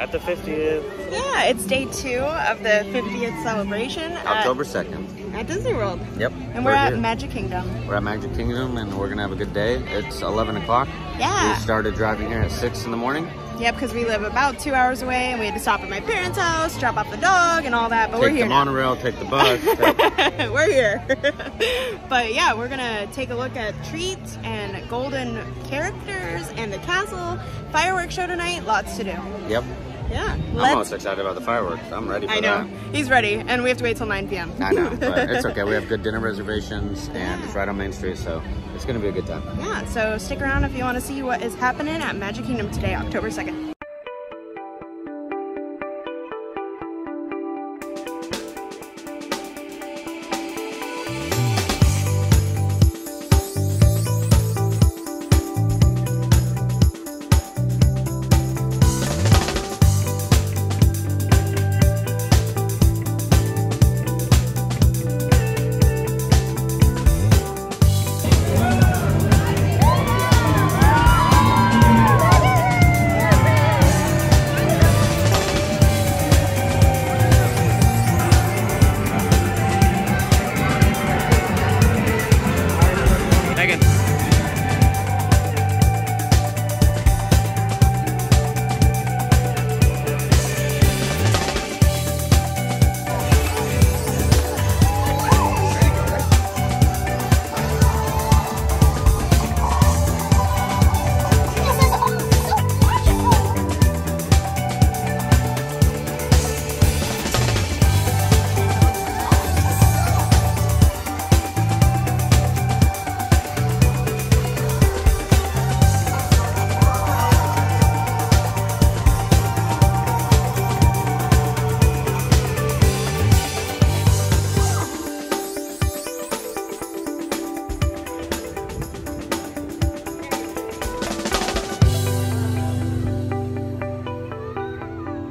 at the 50th. Yeah, it's day 2 of the 50th celebration. October 2nd. At Disney World. Yep. And we're at Magic Kingdom. We're at Magic Kingdom, and we're going to have a good day. It's 11 o'clock. Yeah. We started driving here at 6 in the morning. Yep, because we live about 2 hours away, and we had to stop at my parents' house, drop off the dog, and all that, but we're here Take the monorail, take the bus. We're here. But yeah, we're going to take a look at treats and golden characters and the castle. Fireworks show tonight, lots to do. Yep. Yeah. I'm most excited about the fireworks. I'm ready for that. I know. He's ready, and we have to wait till 9 p.m. I know, but it's okay. We have good dinner reservations, and it's right on Main Street, so it's going to be a good time. Yeah, so stick around if you want to see what is happening at Magic Kingdom today, October 2nd.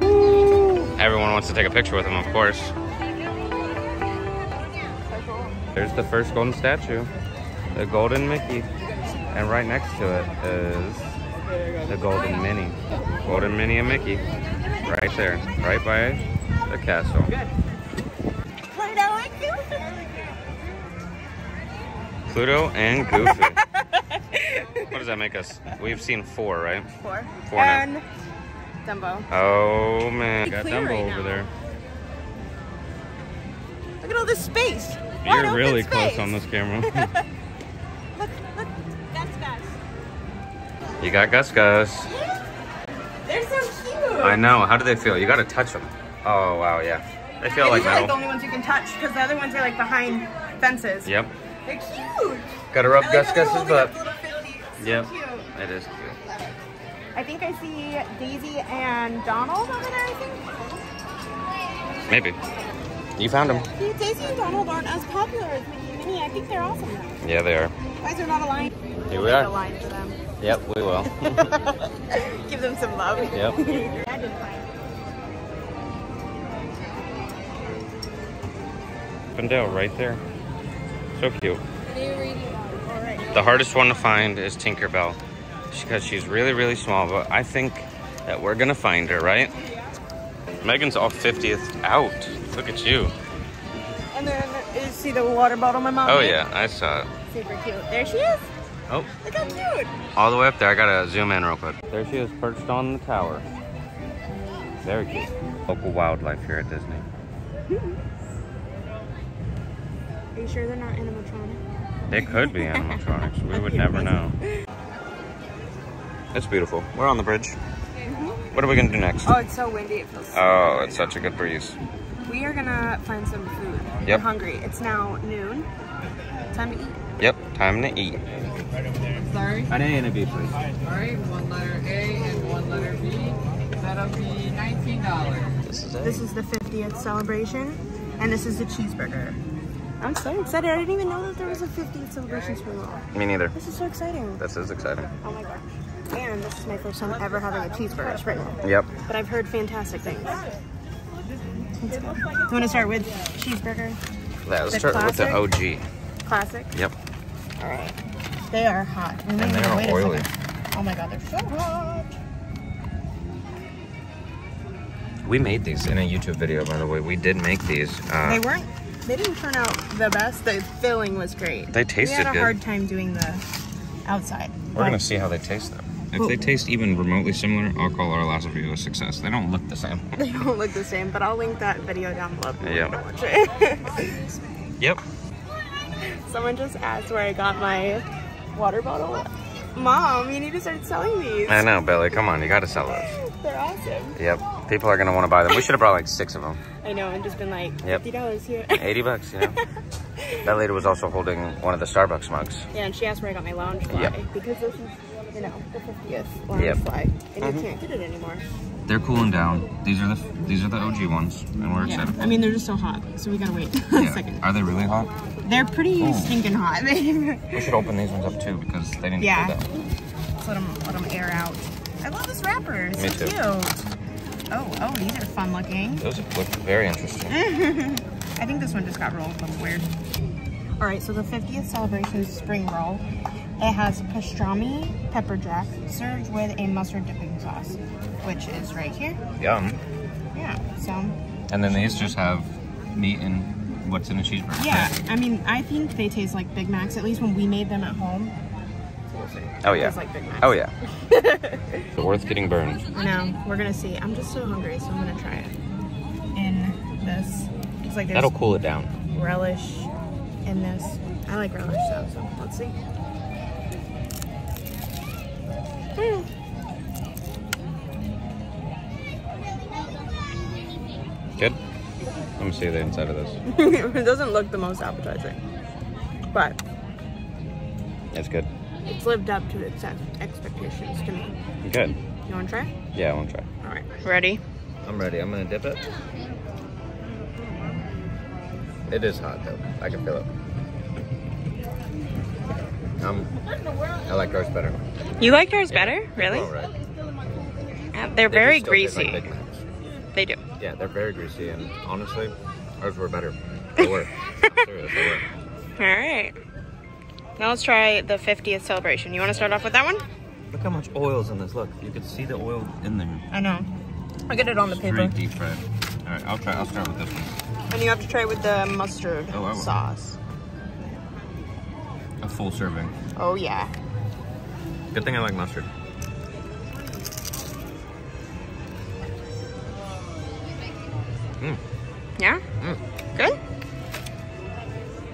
Everyone wants to take a picture with him, of course. There's the first golden statue, the golden Mickey. And right next to it is the golden Minnie. Golden Minnie and Mickey, right there, right by the castle. Pluto and Goofy. What does that make us? We've seen 4, right? 4. 4 and now. Dumbo. Oh man, got Clear Dumbo right over now. there. Look at all this space. You're really close on this camera. Look, Gus Gus. You got Gus Gus. They're so cute. I know. How do they feel? You got to touch them. Oh wow, yeah. They feel like These are metal. like the only ones you can touch because the other ones are like behind fences. Yep. They're cute. Got to rub I like Gus how they're Gus's holding butt. up little 50s. So Yep. cute. It is cute. I think I see Daisy and Donald over there, I think. Maybe. You found them. See, Daisy and Donald aren't as popular as Mickey and Minnie. I think they're awesome though. Yeah, they are. Why is there not a line? Here we Make are. a line for them. Yep, we will. Give them some love. Yep. I didn't find it. Fendel right there. So cute. The hardest one to find is Tinkerbell because she's really, really small, but I think that we're gonna find her, right? Megan's all 50th out. Look at you. And then you see the water bottle my mom Oh made? yeah, I saw it. Super cute. There she is. Oh, Look how cute. all the way up there. I gotta zoom in real quick. There she is, perched on the tower. Very cute. Local wildlife here at Disney. Are you sure they're not animatronic? It could be animatronics. We would never know. It's beautiful. We're on the bridge. What are we gonna do next? Oh, it's so windy. It feels so Oh, good. it's such a good breeze. We are gonna find some food. Yep. I'm hungry. It's now noon. Time to eat. Yep, time to eat. Sorry? An A and a B, please. Alright, 1 letter A and 1 letter B. That'll be $19. This is it. This is the 50th celebration, and this is the cheeseburger. I'm so excited. I didn't even know that there was a 50th celebration swing off. Me neither. This is so exciting. This is exciting. Oh my gosh. And this is my first time ever having a cheeseburger spring roll. Yep. But I've heard fantastic things. Let's go. You want to start with cheeseburger? Let's The start with the classic? OG. Classic? Yep. All right. They are hot. And they are Wait a oily. second. Oh my god, they're so hot. We made these in a YouTube video, by the way. We did make these. They didn't turn out the best. The filling was great. They tasted good. We had a hard time doing the outside. We're gonna see how they taste though. If they taste even remotely similar, I'll call our last video a success. They don't look the same. They don't look the same, but I'll link that video down below if you want to watch it. Yep. Someone just asked where I got my water bottle. Mom, you need to start selling these. I know, Billy. Come on, you gotta sell those. They're awesome. Yep. People are gonna want to buy them. We should have brought like 6 of them. I know, and just been like, $50 here. 80 bucks, you know. That lady was also holding one of the Starbucks mugs. Yeah, and she asked where I got my lounge fly. Yep. Because this is, you know, the 50th lounge fly. And you can't get it anymore. They're cooling down. These are the OG ones, and we're excited. I mean, they're just so hot, so we gotta wait a second. Are they really hot? They're pretty stinking hot. We should open these ones up too because they didn't cool down. Let's let them air out. I love this wrapper. It's so cute. Oh, these are fun looking. Those look very interesting. I think this one just got rolled a little weird. All right, so the 50th celebration spring roll. It has pastrami pepper jack served with a mustard dipping sauce, which is right here. Yum. Yeah, so. And then these just have meat and what's in a cheeseburger. Yeah, I mean, I think they taste like Big Macs, at least when we made them at home. Oh yeah. Like Big Macs. Oh yeah. It's worth getting burned. No, we're gonna see. I'm just so hungry, so I'm gonna try it. In this, it's like that'll cool it down. Relish in this. I like relish though, so let's see. Good. Let me see the inside of this. It doesn't look the most appetizing, but it's good. It's lived up to its expectations to me. Good. You want to try? Yeah, I want to try. All right. Ready? I'm ready. I'm going to dip it. It is hot, though. I can feel it. I like ours better. You liked ours better? Really? All right. They're very greasy. Like Big Macs. They do. Yeah, they're very greasy, and honestly, ours were better. They were. I'm serious, they were. All right. Now let's try the 50th celebration. You want to start off with that one? Look how much oil's in this. Look, you can see the oil in there. I know. I'll get it on the paper. Deep fried. All right, I'll start with this one. And you have to try with the mustard sauce. A full serving. Oh yeah. Good thing I like mustard. Yeah? Good?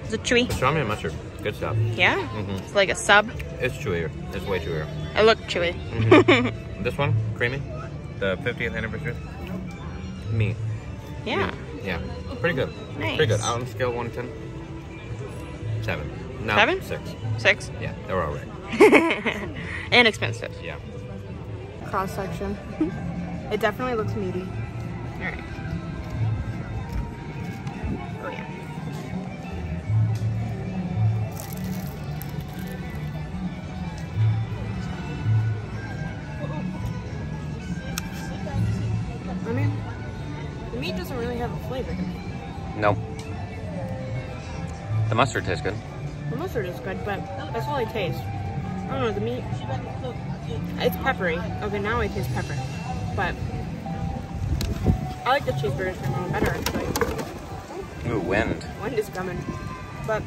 Is it chewy? Pastrami and mustard. Good stuff. Yeah? It's like a sub. It's chewier. It's way chewier. It looked chewy. This one, creamy. The 50th anniversary. Me. Yeah. Yeah. Pretty good. Nice. Pretty good. On a scale of 1 to 10. 7. No, 7? 6. 6? Yeah, they were all right. And expensive. Yeah. Cross section. It definitely looks meaty. All right. Oh yeah. I mean, the meat doesn't really have a flavor to me. No. The mustard tastes good. The mustard is good, but that's all I taste. I don't know, the meat, it's peppery. Okay, now I taste pepper. But I like the cheeseburgers from home better, actually. Ooh, wind. Wind is coming. But,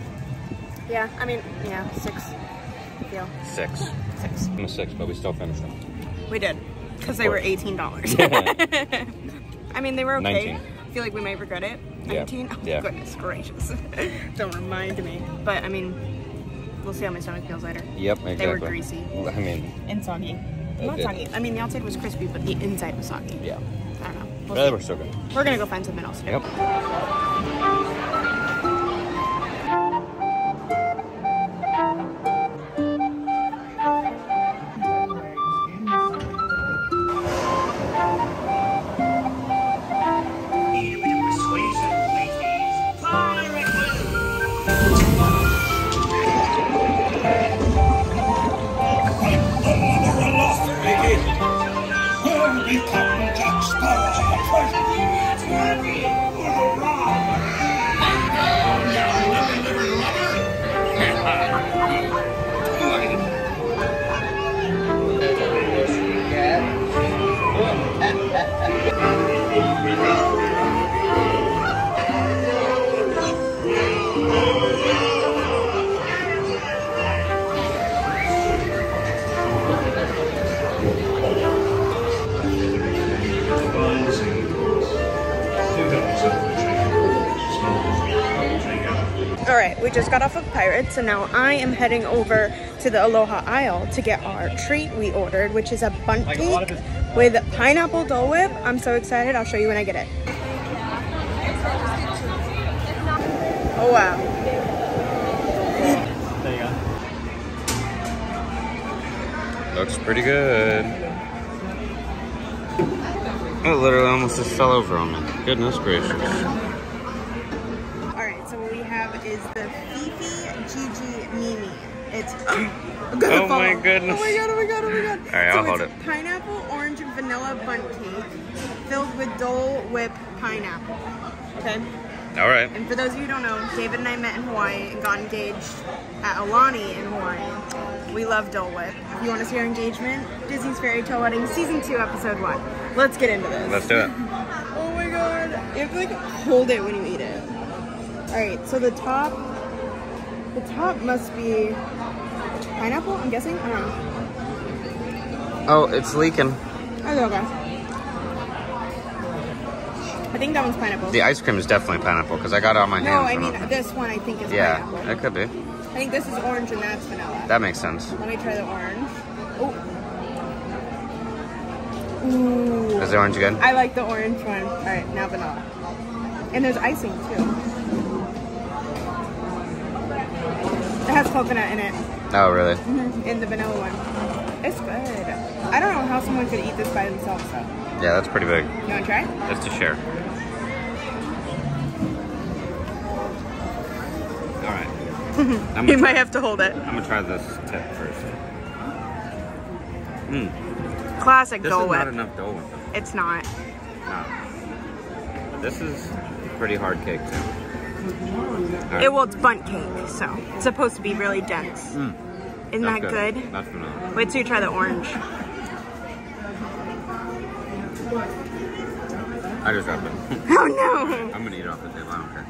yeah, I mean, yeah, 6. I feel. 6. 6. I'm a 6, but we still finished them. We did. Because they were $18. I mean, they were okay. 19. I feel like we might regret it. 19? Yeah. Oh, Yeah. goodness gracious. Don't remind me. But, I mean, we'll see how my stomach feels later. Yep, exactly. They were greasy. I mean... And soggy. Not soggy. I mean, the outside was crispy, but the inside was soggy. Yeah. I don't know. We'll They see. were so good. We're going to go find something else to do. Yep. Captain Jack Sparrow. we just got off of Pirates, and now I am heading over to the Aloha aisle to get our treat we ordered, which is a bundt cake with pineapple Dole Whip. I'm so excited. I'll show you when I get it. Oh wow. There you go. Looks pretty good. It literally almost just fell over on me. Goodness gracious. Alright, so what we have is the Fifi Gigi Mimi. It's oh my goodness. Oh my god, oh my god, oh my god. Alright, I'll hold it. Pineapple, orange, and vanilla bundt cake filled with Dole Whip pineapple. Okay? Alright. And for those of you who don't know, David and I met in Hawaii and got engaged at Aulani in Hawaii. We love Dole Whip. If you want to see our engagement, Disney's Fairy Tale Wedding Season 2, Episode 1. Let's get into this. Let's do it. Oh my god. You have to like hold it when you eat it. Alright, so the top must be pineapple, I'm guessing? I don't know. Oh, it's leaking. Okay. I think that one's pineapple. The ice cream is definitely pineapple because I got it on my hands. No, I mean this one I think is pineapple. Yeah, it could be. I think this is orange and that's vanilla. That makes sense. Let me try the orange. Oh. Ooh. Is the orange good? I like the orange one. Alright, now vanilla. And there's icing too. It has coconut in it. Oh, really? Mm-hmm. In the vanilla one. It's good. I don't know how someone could eat this by themselves though. Yeah, that's pretty big. You want to try? Just to share. Alright. You might have to hold it. I'm gonna try this tip first. Mmm. Classic This Dole is Whip. not enough Dole Whip. It's not. No. This is pretty hard cake too. Right. Well, it's bundt cake, so it's supposed to be really dense. Isn't that good? That's vanilla. Wait till you try the orange. I just dropped it. Oh no! I'm gonna eat it off the table. I don't care.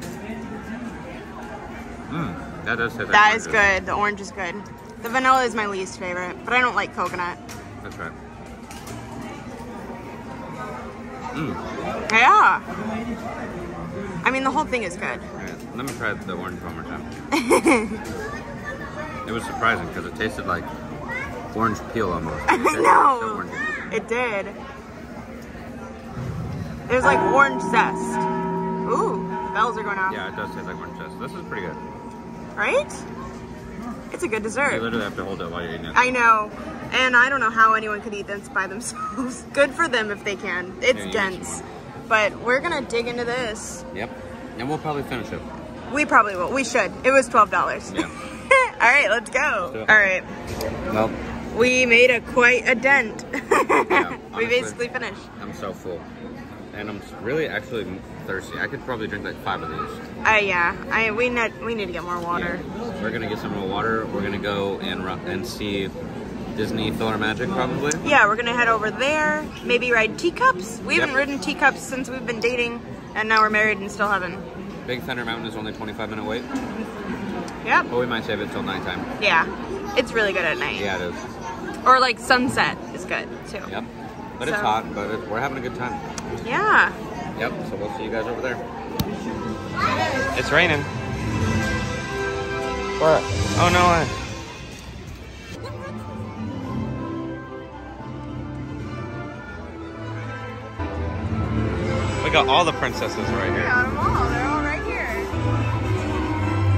That does taste like That is oranges. good. The orange is good. The vanilla is my least favorite, but I don't like coconut. That's right. Yeah. I mean, the whole thing is good. Right, let me try the orange one more time. It was surprising because it tasted like orange peel almost. I know. It did. There's like orange zest. Ooh, bells are going off. Yeah, it does taste like orange zest. This is pretty good. Right? It's a good dessert. You literally have to hold it while you're eating it. I know. And I don't know how anyone could eat this by themselves. Good for them if they can. It's dense. But we're going to dig into this. Yep. And we'll probably finish it. We probably will. We should. It was $12. Yeah. All right, let's go. All right. Well, we made quite a dent. Yeah, honestly, we basically finished. I'm so full. And I'm really actually thirsty. I could probably drink like 5 of these. Yeah. We need to get more water. Yeah. We're gonna get some more water. We're gonna go and see Disney Filler Magic probably. Yeah, we're gonna head over there. Maybe ride teacups. We haven't ridden teacups since we've been dating, and now we're married and still haven't. Big Thunder Mountain is only 25-minute wait. Yep. But we might save it till nighttime. Yeah, it's really good at night. Yeah, it is. Or like sunset is good too. Yep. But it's hot, but we're having a good time. Yeah. Yep, so we'll see you guys over there. It's raining. What? Oh no way. We got all the princesses right here. We got them all. They're all right here.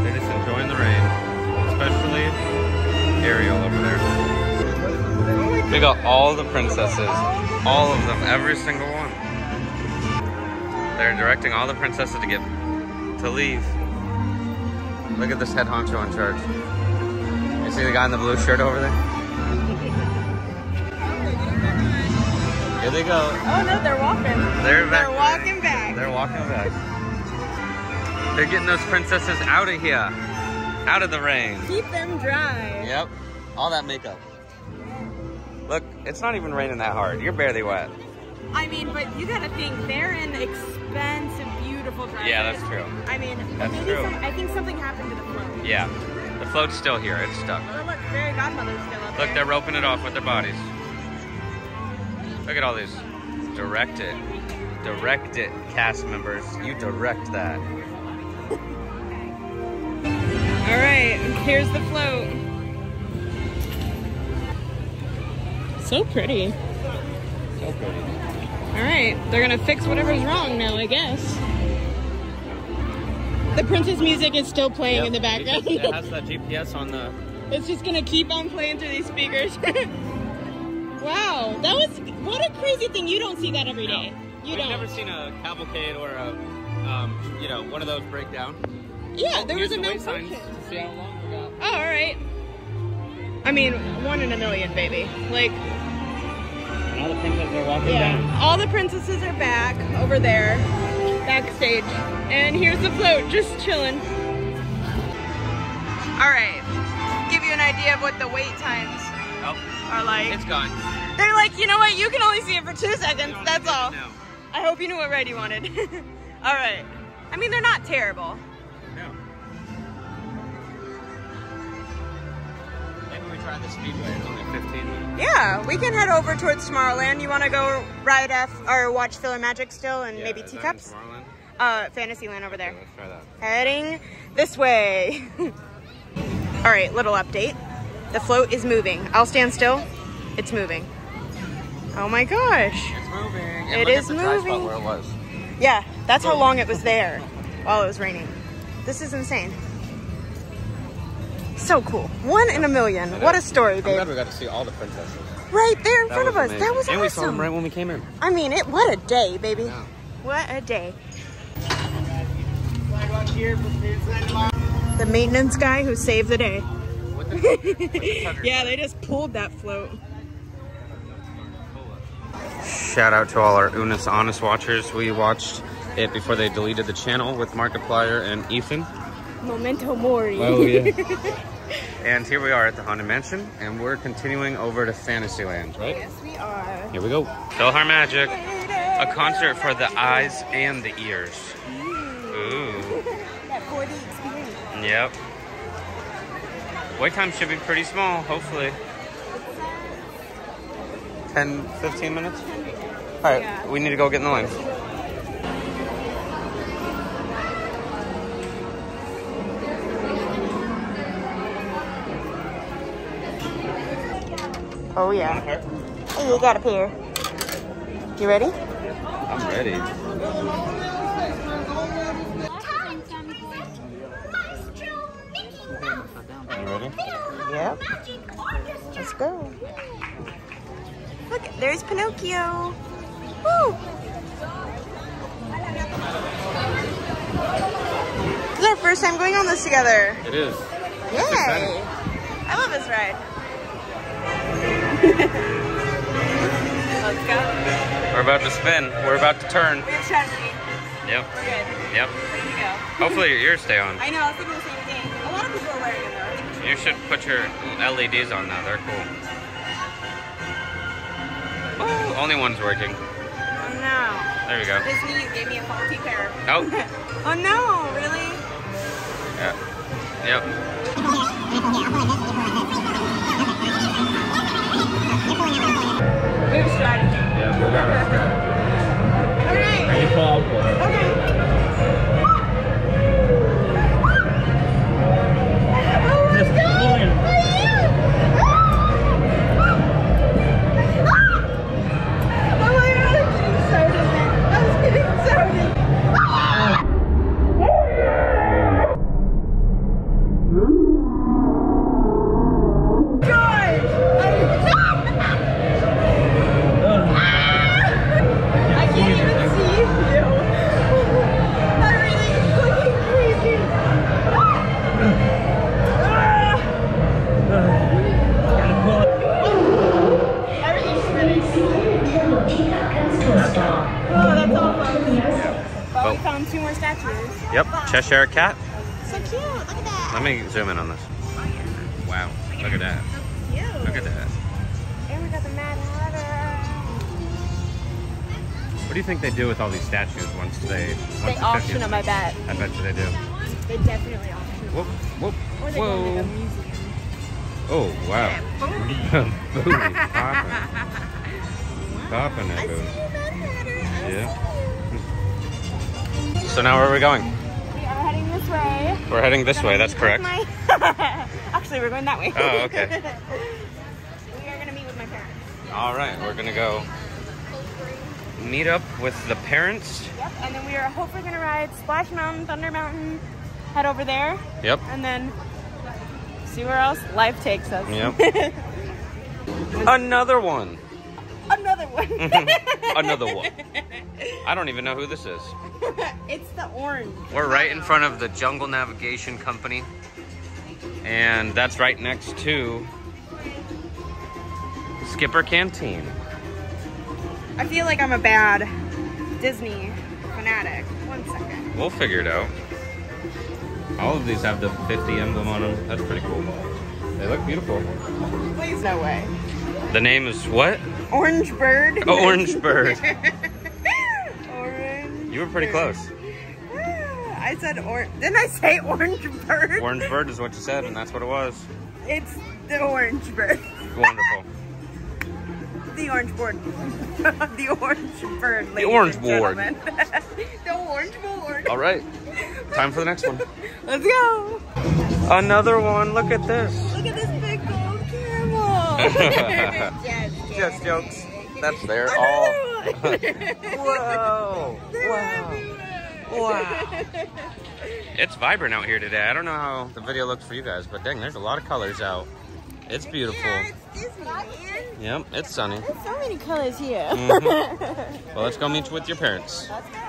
They're just enjoying the rain. Especially Ariel over there. We got all the princesses. All of them. Every single one. They're directing all the princesses to leave. Look at this head honcho in charge. You see the guy in the blue shirt over there? Here they go. Oh no, they're walking. They're back. They're walking back. They're walking back. They're getting those princesses out of here. Out of the rain. Keep them dry. Yep. All that makeup. Look, it's not even raining that hard. You're barely wet. I mean, but you gotta think, they're in expensive, beautiful dresses. Yeah, that's true. I mean, That's maybe true. I think something happened to the float. Yeah. The float's still here. It's stuck. Oh, look, fairy godmother's still up Look, there. they're roping it off with their bodies. Look at all these. Direct it. Direct it, cast members. You direct that. All right, here's the float. So pretty. So pretty. All right, they're gonna fix whatever's wrong now, I guess. The princess music is still playing in the background. It has the GPS on the... It's just gonna keep on playing through these speakers. Wow, that was, what a crazy thing. You don't see that every day. You've never seen a cavalcade or a, you know, one of those break down? Yeah, there was a no signs to see how long we got. Oh, all right. I mean, 1 in a million, baby. Like, and all the princesses are walking down. All the princesses are back over there, backstage. And here's the float, just chilling. All right, give you an idea of what the wait times are like. It's gone. They're like, you know what? You can only see it for 2 seconds. That's all. I hope you knew what ride you wanted. All right. I mean, they're not terrible. No. Maybe we try the Speedway. It's only 15 minutes. Yeah, we can head over towards Tomorrowland. You want to go ride or watch Filler Magic still and maybe Teacups? Fantasyland over there. Okay, let's try that. Heading this way. All right, little update. The float is moving. I'll stand still. It's moving. Oh my gosh. It's moving. It is moving. Where it was. Yeah, that's how long it was there while it was raining. This is insane. So cool. 1 in a million. What a story, babe. I'm glad we got to see all the princesses. Right there in front of us. That was awesome. And we saw them right when we came in. I mean, what a day, baby. Yeah. What a day. The maintenance guy who saved the day. Yeah, they just pulled that float. Shout out to all our Unis Honest watchers. We watched it before they deleted the channel with Markiplier and Ethan. Memento Mori. Oh, yeah. And here we are at the Haunted Mansion, and we're continuing over to Fantasyland, right? Yes, we are. Here we go. Philhar Magic. A concert for the eyes and the ears. Ooh. That 4D experience. Yep. Wait time should be pretty small, hopefully. 10, 15 minutes? All right, we need to go get in the lines. Oh, yeah. Hey, you got a pair. You ready? I'm ready. You ready? Yep. Let's go. Look, there's Pinocchio. Woo! This is our first time going on this together. It is. Yay! I love this ride. Let's go. We're about to spin. We're about to turn. We have strategy. Yep. We're good. Yep. Ready to go. Hopefully your ears stay on. I know, I was thinking the same thing. A lot of people are wearing them though. You should put your LEDs on now. They're cool. Oh, only one's working. Oh no. There we go. Disney gave me a faulty pair. Oh. Oh no, really? Yeah. Yep. We have strategy. Yeah, we got our strategy. Alright. You fall for it. Okay. Just pulling. Oh my god, I'm getting so dizzy. I was getting so dizzy. I can't even see you. Everything's looking crazy. Everything's spinning. Oh, that's all fun. Well, we found 2 more statues. Yep. Cheshire Cat. So cute. Look at that. Let me zoom in on this. Wow. Look at that. Cute. Look at that. And we got the Mad Hatter. What do you think they do with all these statues once They the auction 50th? them, I bet. I bet you they do. They definitely auction them. Whoop, whoop, Or they go to whoa. the museum. Oh, wow. Booty. Booty popping. Popping that I see booty. you, Mad Hatter. Yeah. So now where are we going? We are heading this this way. We're heading this way, that's correct. Actually, we're going that way. Oh, okay. We are going to meet with my parents. All right, we're going to go meet up with the parents. Yep, and then we are hopefully going to ride Splash Mountain, Thunder Mountain, head over there. Yep. And then see where else life takes us. Yep. Another one. Another one. Another one. I don't even know who this is. It's the orange. We're right in front of the Jungle Navigation Company. And that's right next to Skipper Canteen. I feel like I'm a bad Disney fanatic. 1 second. We'll figure it out. All of these have the 50 emblem on them. That's pretty cool. They look beautiful. Please, no way. The name is what? Orange Bird. Oh, Orange Bird. Orange. You were pretty close. I said orange. Didn't I say Orange Bird? Orange Bird is what you said, and that's what it was. It's the Orange Bird. Wonderful. The Orange Board. The Orange Bird. The Orange Board. The Orange Board. All right. Time for the next one. Let's go. Another one. Look at this. Look at this big gold camel. Just jokes. That's there. All. Whoa. Wow. Wow. It's vibrant out here today. I don't know how the video looks for you guys, but dang, there's a lot of colors out. It's beautiful. Yeah, it's Disney, man. Yep, it's sunny. There's so many colors here. Well, let's go meet with your parents. Let's go.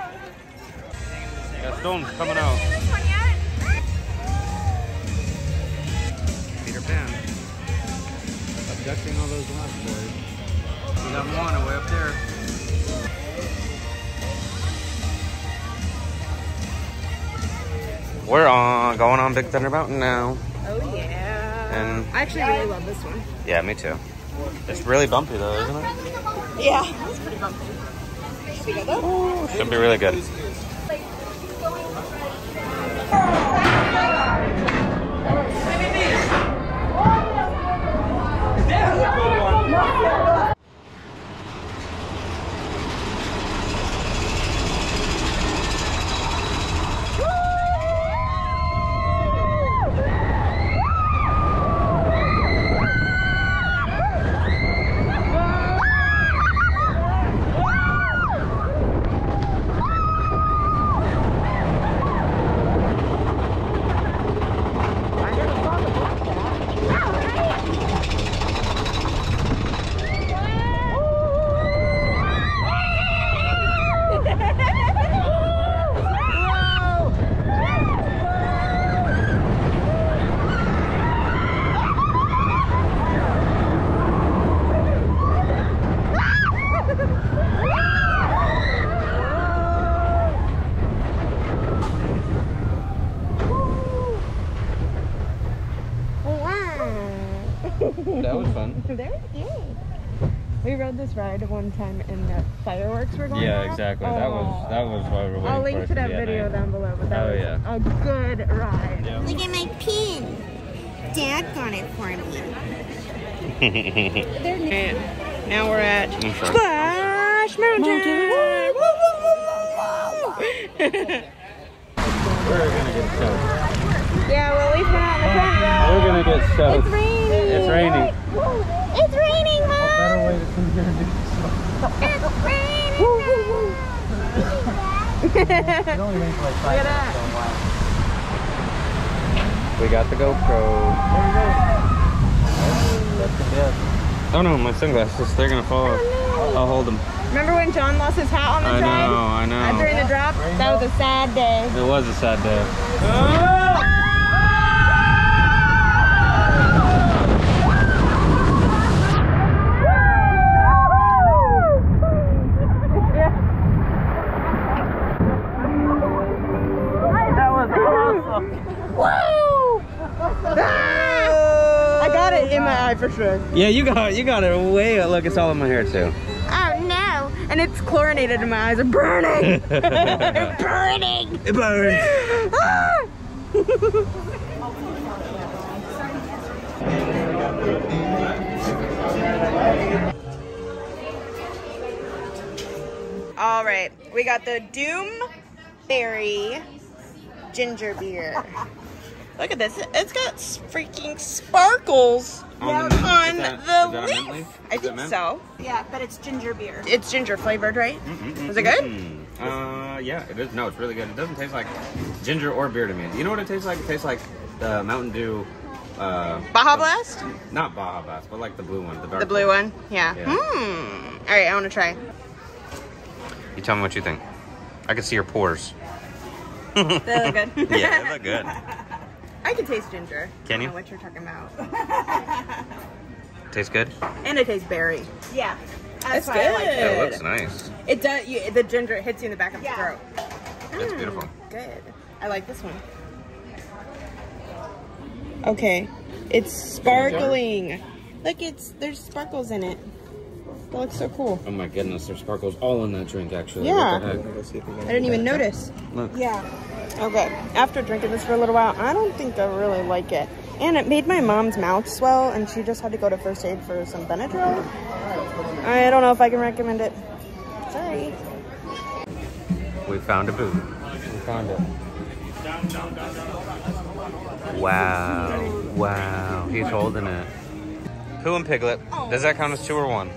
Gaston's coming out. This one yet? Peter Pan. Abducting all those lost boys. We got Moana way up there. We're going on Big Thunder Mountain now. Oh yeah. And I actually really love this one. yeah, me too. It's really bumpy though, isn't it? Yeah, it's pretty bumpy. Should we go though? Should be really good. That was fun. Very good. We rode this ride one time and the fireworks were going Yeah, off. exactly. Oh. That was why we were waiting I'll for link it to that be at video night. down below, but that Oh, was yeah. a good ride. Yeah. Look at my pin. Dad got it for me. Now we're at Splash Mountain. We're gonna get soaked. Yeah, well, at least we're not in the front row. We're gonna get soaked. It's raining. It's raining. It's raining, Mom. What better way to come here and do It's raining. it only rains like 5 minutes, so wow. We got the GoPro. Oh no, my sunglasses, they're gonna fall off. I'll hold them. Remember when John lost his hat on the ride? I know. During the drop? That was a sad day. It was a sad day. That was awesome. Woo! I got it in my eye for sure. Yeah, you got it way. Look, it's all in my hair too. Oh no! And it's chlorinated and my eyes are burning. They're burning. It burns. Ah! All right, we got the Doom Berry ginger beer. Look at this. It's got freaking sparkles on the leaf. I think so. Yeah, but it's ginger beer. It's ginger flavored, right? Is it good? Yeah, it is. No, it's really good. It doesn't taste like ginger or beer to me. You know what it tastes like? It tastes like the Mountain Dew. Baja Blast? Not Baja Blast, but like the blue one. The blue one? Yeah. All right, I want to try. You tell me what you think. I can see your pores. They look good. Yeah, they look good. I can taste ginger. Can you? I don't know what you're talking about. Tastes good? And it tastes berry. Yeah. That's good. I like it. It looks nice. It does. The ginger hits you in the back of the throat. It's beautiful. Good. I like this one. Okay. It's sparkling. Look, there's sparkles in it. That looks so cool. Oh my goodness, there's sparkles all in that drink actually. Yeah. I didn't even notice. Look. Yeah. Okay. After drinking this for a little while, I don't think I really like it. And it made my mom's mouth swell, and she just had to go to first aid for some Benadryl. I don't know if I can recommend it. Sorry. We found a booth. We found it. Wow. Wow. He's holding it. Pooh and Piglet. Oh. Does that count as 2 or 1?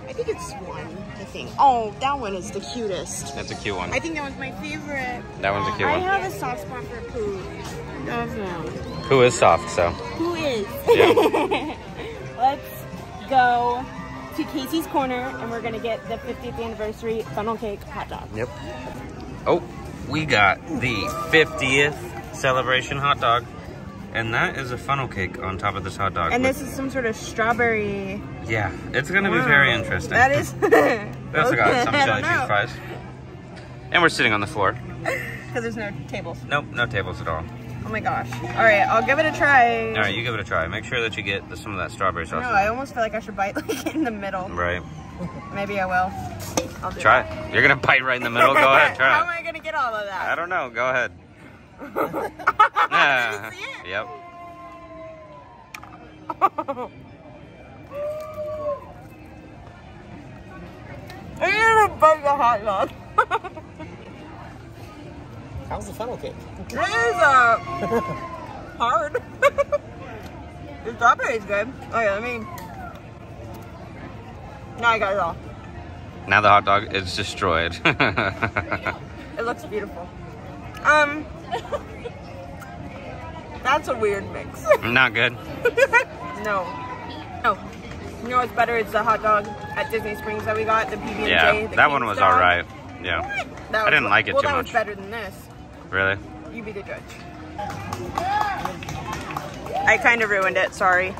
I think it's 1, I think. Oh, that one is the cutest. That's a cute one. I think that one's my favorite. That one's a cute one. I have a soft spot for Pooh. Pooh is soft, so. Pooh is. Yeah. Let's go to Casey's Corner, and we're gonna get the 50th anniversary funnel cake hot dog. Yep. Oh, we got the 50th celebration hot dog. And that is a funnel cake on top of this hot dog. And this is some sort of strawberry. Yeah, it's gonna be very interesting. That is. We also got some chili cheese fries. And we're sitting on the floor. Because there's no tables. Nope, no tables at all. Oh my gosh. All right, I'll give it a try. All right, you give it a try. Make sure that you get some of that strawberry sauce. No, I almost feel like I should bite like in the middle. Right. Maybe I will. I'll do try that. it. You're gonna bite right in the middle. Go ahead, try it. How am I gonna get all of that? I don't know. Go ahead. Can you see it? Yep. I need to bite the hot dog. How's the funnel cake? It is hard. The strawberry is good. Okay, let me. Now I got it all. Now the hot dog is destroyed. It looks beautiful. That's a weird mix. Not good. No. No. You know what's better? It's the hot dog at Disney Springs that we got, the PB&J. Yeah, that one was all right. Yeah. I didn't like it too much. Well, that was better than this. Really? You be the judge. I kind of ruined it, sorry.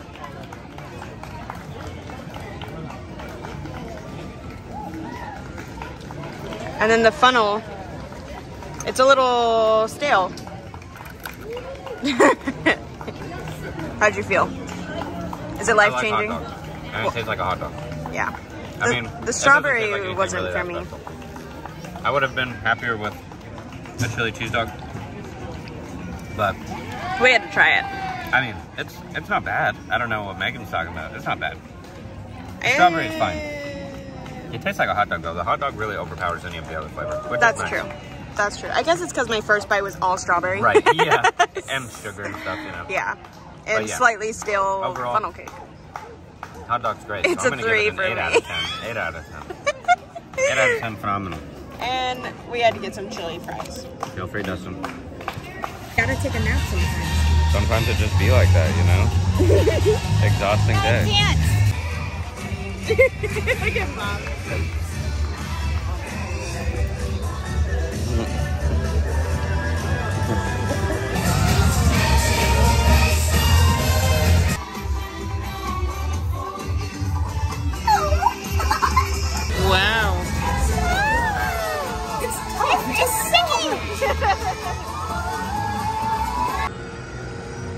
And then the funnel, it's a little stale. How'd you feel? Is it life-changing? I like hot dog. And it tastes like a hot dog. Yeah. I mean, the strawberry wasn't for me. I would have been happier with a chili cheese dog, but we had to try it. I mean, it's not bad. I don't know what Megan's talking about. It's not bad. The strawberry is fine. It tastes like a hot dog though. The hot dog really overpowers any of the other flavor, which That's is nice. true. That's true. I guess it's because my first bite was all strawberry. Right. Yeah. And sugar and stuff, you know. Yeah. And slightly stale overall, funnel cake. Hot dog's great. It's so I'm a gonna 3 give it for an 8 me. out of 10. 8 out of 10. 8 out of 10, phenomenal. And we had to get some chili fries. Feel free, Dustin. Gotta take a nap sometimes. Sometimes it just be like that, you know? Exhausting day. I can't. Look at Mom. Wow. It's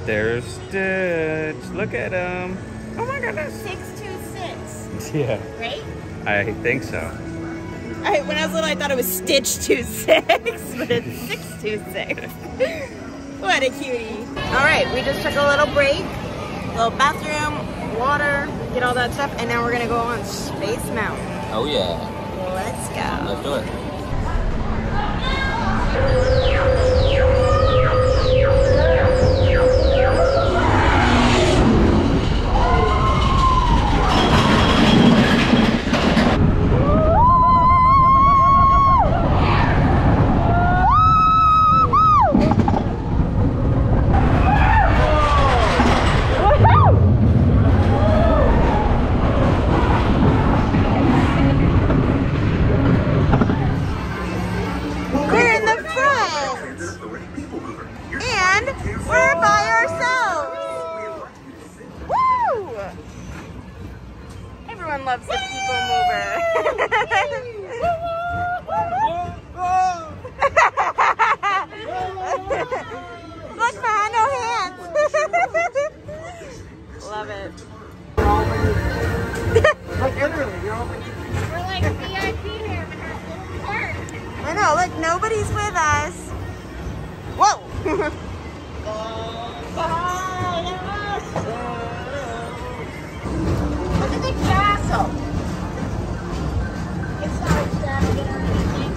There's Stitch. Look at him. Oh my goodness. 626. Yeah. Right? I think so. When I was little, I thought it was Stitch 26, but it's 626. What a cutie. All right, we just took a little break, little bathroom, water, get all that stuff, and now we're gonna go on Space Mountain. Oh yeah. Let's go. Let's do it. Everyone loves the people mover. Look, man, no hands. Love it. Like literally, you're all We're like VIP here. I know, look, nobody's with us. Whoa! Look at the castle. It's not extravagant or anything.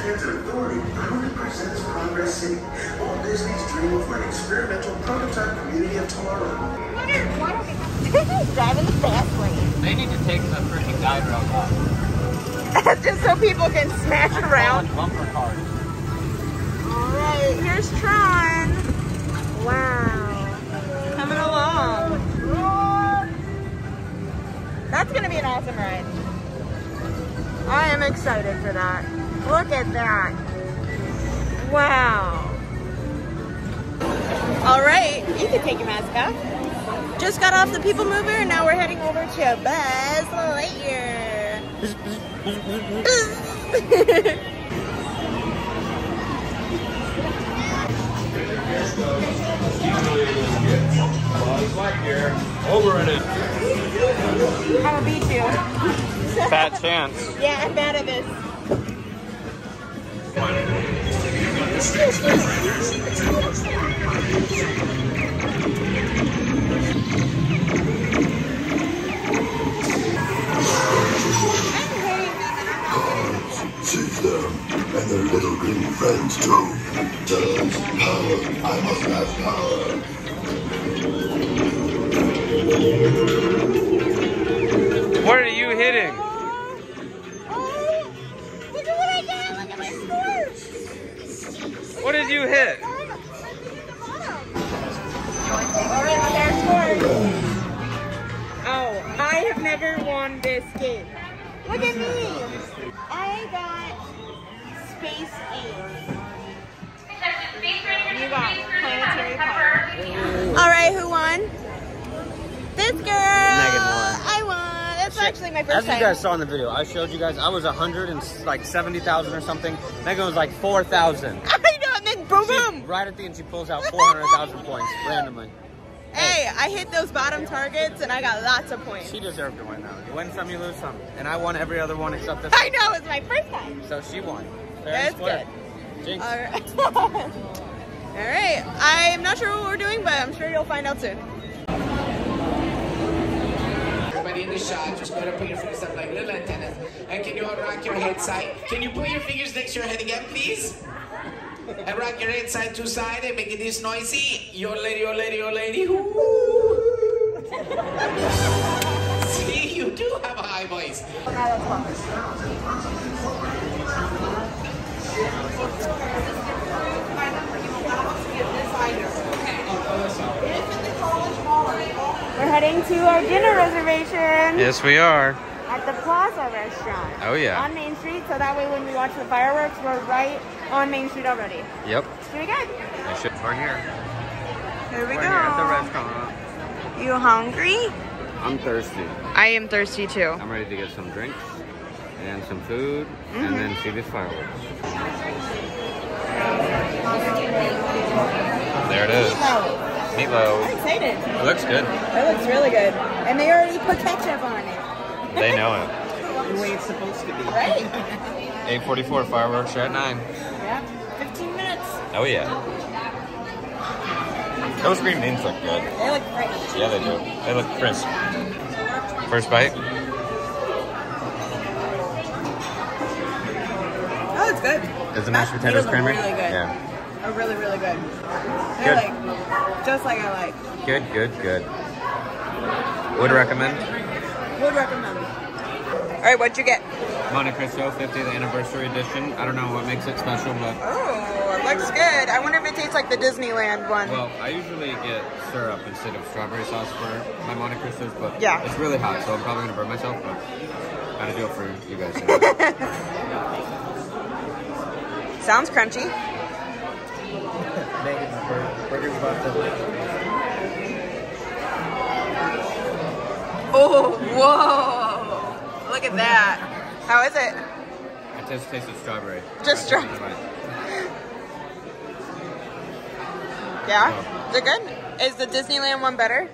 Transit Authority proudly presents Progress City, Walt Disney's dream for an experimental prototype community of tomorrow. Why don't we drive in the fast lane? They need to take the freaking guide rails off. Just so people can smash around. Bumper cars. Alright, here's Tron. Wow. Coming along. That's going to be an awesome ride. I am excited for that. Look at that. Wow. Alright, you can take your mask off. Just got off the People Mover and now we're heading over to Buzz Lightyear. Over in it. I'm gonna beat you. Fat chance. Yeah, I'm bad at this. Save them and their little green friends too. Does power, I must have power. What are you hitting? Look at what I got! Look at my scores! What did you hit? Oh, I have never won this game. Look at me! I got Space Ace. You got Planetary Power. Alright, who won? This girl! Megan won. I won. That's actually my first As time. you guys saw in the video, I showed you guys I was 170,000 or something. Megan was like 4,000. I know, and then boom, boom. Right at the end, she pulls out 400,000 points randomly. Hey, I hit those bottom targets and I got lots of points. She deserved to win though. You win some, you lose some. And I won every other one except this I know, it's my first time. one. So she won. Fair and That's square. good. Jinx. Alright. Alright, I'm not sure what we're doing, but I'm sure you'll find out soon. Everybody in the shot, just go ahead and put your fingers up like little antennas. And can you all rock your head side? Can you put your fingers next to your head again, please? And rock your head side to side and make it this noisy. Your lady, your lady, your lady. See, you do have a high voice. We're heading to our dinner reservation Yes, we are. at the Plaza Restaurant. Oh, yeah. On Main Street, so that way when we watch the fireworks, we're right on Main Street already. Yep. Pretty good. We're here. Here we We're go. here at the restaurant. You hungry? I'm thirsty. I am thirsty too. I'm ready to get some drinks and some food and then see these fireworks. There it is. Meatloaf. I'm excited. It looks good. It looks really good. And they already put ketchup on it. They know it. The way it's supposed to be. Right? 8:44 fireworks are at 9. Yeah. 15 minutes. Oh yeah. Those green beans look good. They look great. Yeah, they do. They look crisp. First bite. Oh, it's good. Is the mashed potatoes These are creamy? really good. Yeah. Are really, really good. They're Good. like, just like I like. Good, good, good. Would recommend. Would recommend. All right, what'd you get? Monte Cristo 50th anniversary edition. I don't know what makes it special, but Oh, it looks good. I wonder if it tastes like the Disneyland one. well, I usually get syrup instead of strawberry sauce for my Monte Cristos, but Yeah. it's really hot, so I'm probably gonna burn myself. But gotta do it for you guys. Sounds crunchy. Megan's burger's about to... Oh, Oh, whoa. Look at that. How is it? It just tasted strawberry. Just strawberry. Yeah? Is it good? Is the Disneyland one better?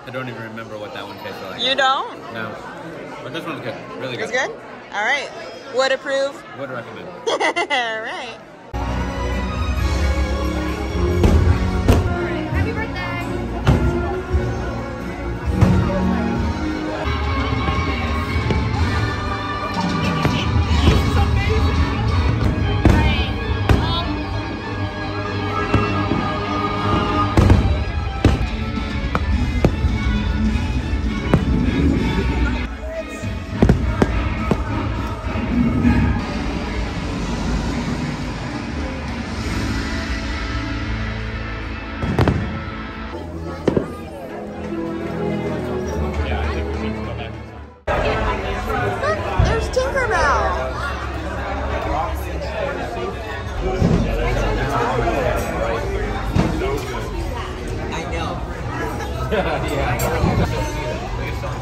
I don't even remember what that one tasted like. You don't? No. But this one's good. Really good. It's good? All right. Would approve? Would recommend. All right. Happy birthday! There's Tinkerbell.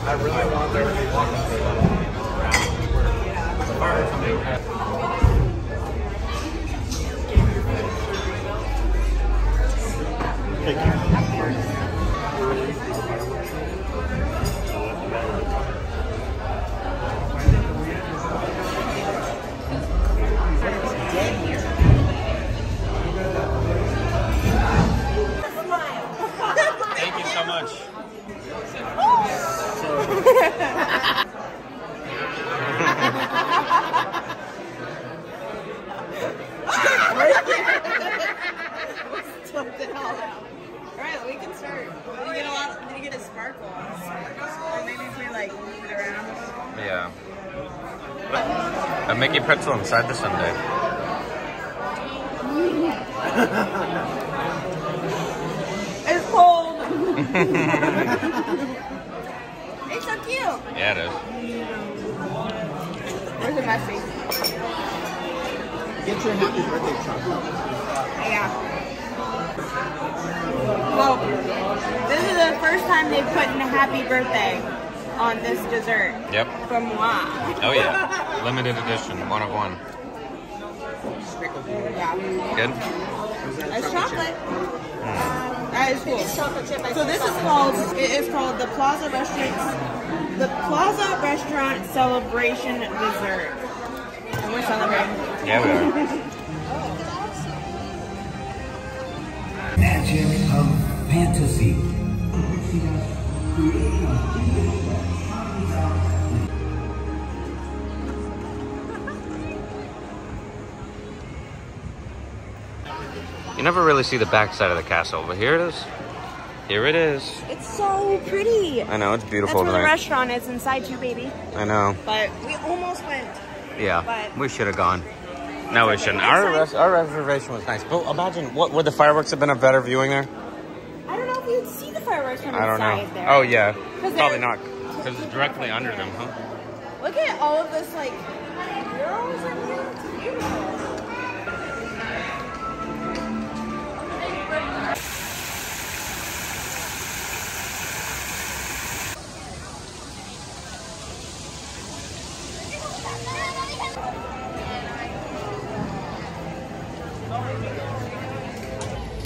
I really want there to be Thank you so much. Something all out. All right, we can start. Did you get a sparkle? Or maybe if we like move it around. Yeah. A Mickey pretzel inside the sundae. It's cold. It's so cute. Yeah, it is. Where's the messy? Get your happy birthday chocolate. Yeah. Well, this is the first time they've put in a happy birthday on this dessert. Yep. From moi. Oh yeah. Limited edition, 1 of 1. Yeah. Good? It's chocolate. That is cool. So this is called, it is called the Plaza Restaurant Celebration Dessert. And we're celebrating. Yeah, we are. Magic of fantasy. You never really see the back side of the castle, but here it is. Here it is. It's so pretty. I know, it's beautiful That's where the tonight. restaurant is inside too, baby. I know. But we almost went. Yeah, But- we should have gone. No, we shouldn't. Our reservation was nice. But imagine, would the fireworks have been a better viewing there? I don't know if you'd see the fireworks from I don't inside know. there. Oh, yeah. 'Cause Probably they're- not. Because it's directly under them, huh? Look at all of this, like, murals in here. It's beautiful.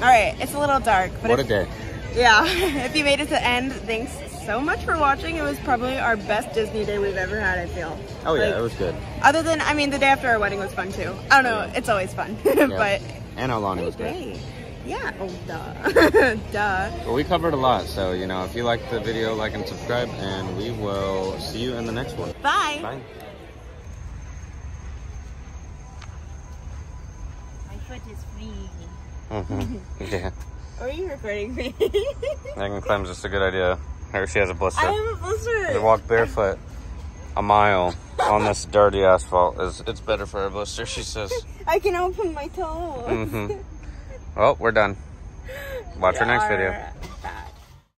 All right, it's a little dark, but What a day. yeah, if you made it to the end, thanks so much for watching. It was probably our best Disney day we've ever had, I feel. Oh, yeah, Like, it was good. other than, I mean, the day after our wedding was fun too. I don't know, it's always fun, but And Alani was great. great. Yeah, oh, duh. Duh. Well, we covered a lot, so, you know, if you liked the video, like and subscribe, and we will see you in the next one. Bye. Bye. My foot is free. Yeah. Are you recording me? Megan claims it's a good idea. Here she has a blister. I have a blister. To walk barefoot a mile on this dirty asphalt it's better for her blister, she says. I can open my toes. Well, we're done. Watch our next video. Alright.